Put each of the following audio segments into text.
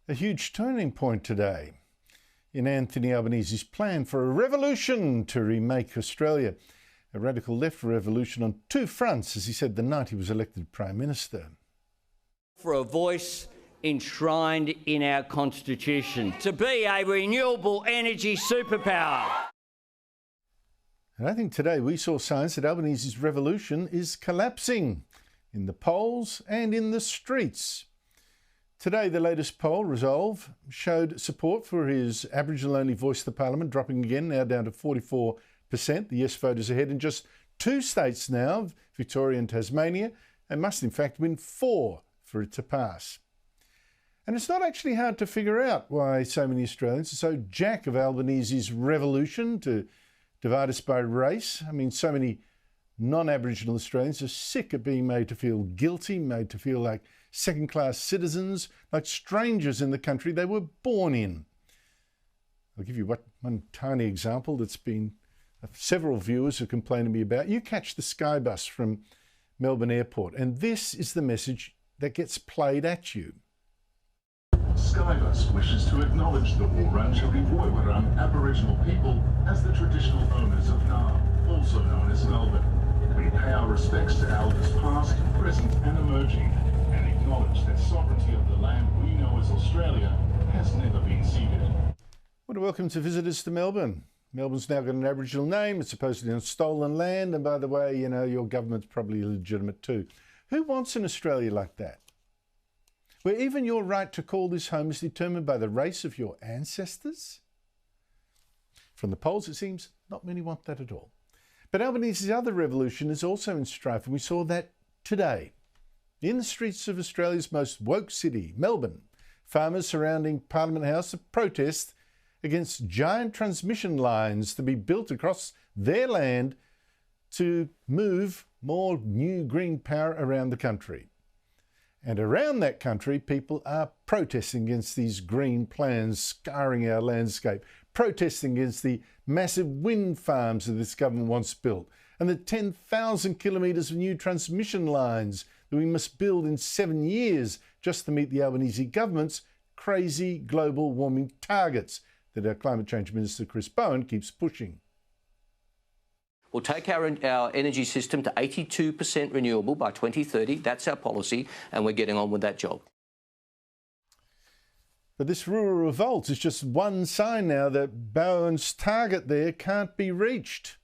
A huge turning point today in Anthony Albanese's plan for a revolution to remake Australia. A radical left revolution on two fronts, as he said the night he was elected Prime Minister. For a voice enshrined in our Constitution, to be a renewable energy superpower. And I think today we saw signs that Albanese's revolution is collapsing in the polls and in the streets. Today, the latest poll, Resolve, showed support for his Aboriginal-only voice to Parliament, dropping again, now down to 44%. The yes vote is ahead in just two states now, Victoria and Tasmania, and must in fact win 4 for it to pass. And it's not actually hard to figure out why so many Australians are so jack of Albanese's revolution to divide us by race. I mean, so many non-Aboriginal Australians are sick of being made to feel guilty, made to feel like second-class citizens, like strangers in the country they were born in. I'll give you one tiny example that's been several viewers have complained to me about. You catch the Sky bus from Melbourne Airport, and this is the message that gets played at you. Skybus wishes to acknowledge the Wurundjeri Woiwurrung Aboriginal people as the traditional owners of Naarm, also known as Melbourne. We pay our respects to elders past, present and emerging, and acknowledge that sovereignty of the land we know as Australia has never been ceded. What a welcome to visitors to Melbourne. Melbourne's now got an Aboriginal name. It's supposedly on stolen land, and by the way, you know, your government's probably legitimate too. Who wants an Australia like that, where even your right to call this home is determined by the race of your ancestors? From the polls, it seems not many want that at all. But Albanese's other revolution is also in strife, and we saw that today. In the streets of Australia's most woke city, Melbourne, farmers surrounding Parliament House have protested against giant transmission lines to be built across their land to move more new green power around the country. And around that country, people are protesting against these green plans scarring our landscape, protesting against the massive wind farms that this government wants built, and the 10,000 kilometres of new transmission lines that we must build in 7 years just to meet the Albanese government's crazy global warming targets that our Climate Change Minister Chris Bowen keeps pushing. We'll take our energy system to 82% renewable by 2030. That's our policy, and we're getting on with that job. But this rural revolt is just one sign now that Bowen's target there can't be reached.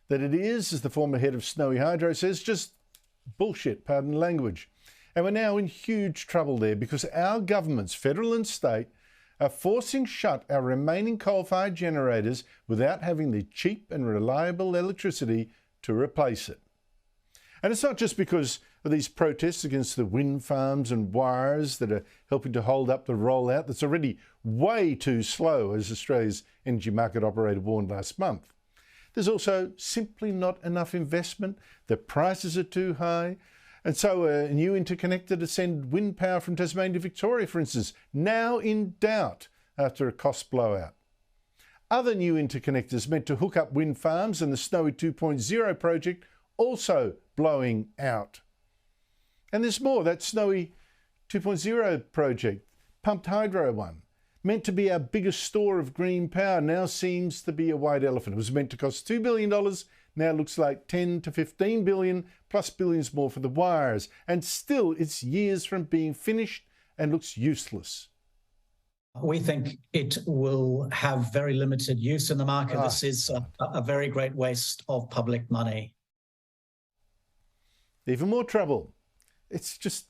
That it is, as the former head of Snowy Hydro says, just bullshit, pardon the language. And we're now in huge trouble there because our governments, federal and state, are forcing shut our remaining coal-fired generators without having the cheap and reliable electricity to replace it. And it's not just because of these protests against the wind farms and wires that are helping to hold up the rollout that's already way too slow, as Australia's energy market operator warned last month. There's also simply not enough investment, the prices are too high, and so a new interconnector to send wind power from Tasmania to Victoria, for instance, now in doubt after a cost blowout. Other new interconnectors meant to hook up wind farms and the Snowy 2.0 project also blowing out. And there's more. That Snowy 2.0 project, pumped hydro one, meant to be our biggest store of green power, now seems to be a white elephant. It was meant to cost $2 billion, now looks like 10 to 15 billion, plus billions more for the wires. And still, it's years from being finished and looks useless. We think it will have very limited use in the market. This is a very great waste of public money. Even more trouble. It's just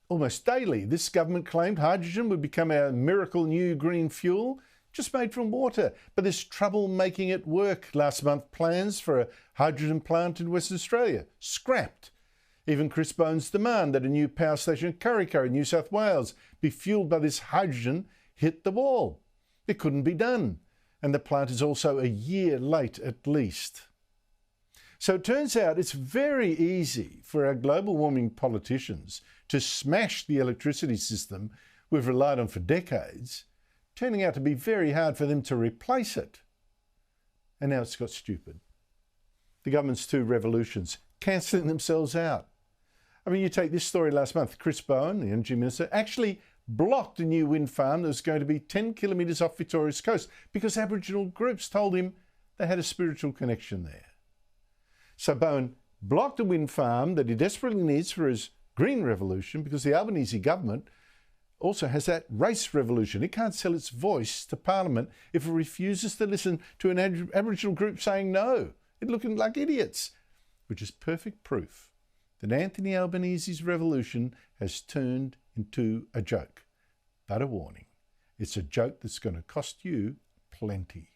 almost daily. This government claimed hydrogen would become our miracle new green fuel, just made from water. But there's trouble making it work. Last month, plans for a hydrogen plant in Western Australia scrapped. Even Chris Bowen's demand that a new power station in Kurri, New South Wales, be fuelled by this hydrogen hit the wall. It couldn't be done. And the plant is also a year late at least. So it turns out it's very easy for our global warming politicians to smash the electricity system we've relied on for decades, turning out to be very hard for them to replace it. And now it's got stupid. The government's two revolutions, cancelling themselves out. I mean, you take this story last month, Chris Bowen, the Energy Minister, actually blocked a new wind farm that was going to be 10 kilometres off Victoria's coast because Aboriginal groups told him they had a spiritual connection there. So Bowen blocked a wind farm that he desperately needs for his green revolution because the Albanese government also has that race revolution. It can't sell its voice to Parliament if it refuses to listen to an Aboriginal group saying no. It's looking like idiots, which is perfect proof that Anthony Albanese's revolution has turned into a joke. But a warning, it's a joke that's going to cost you plenty.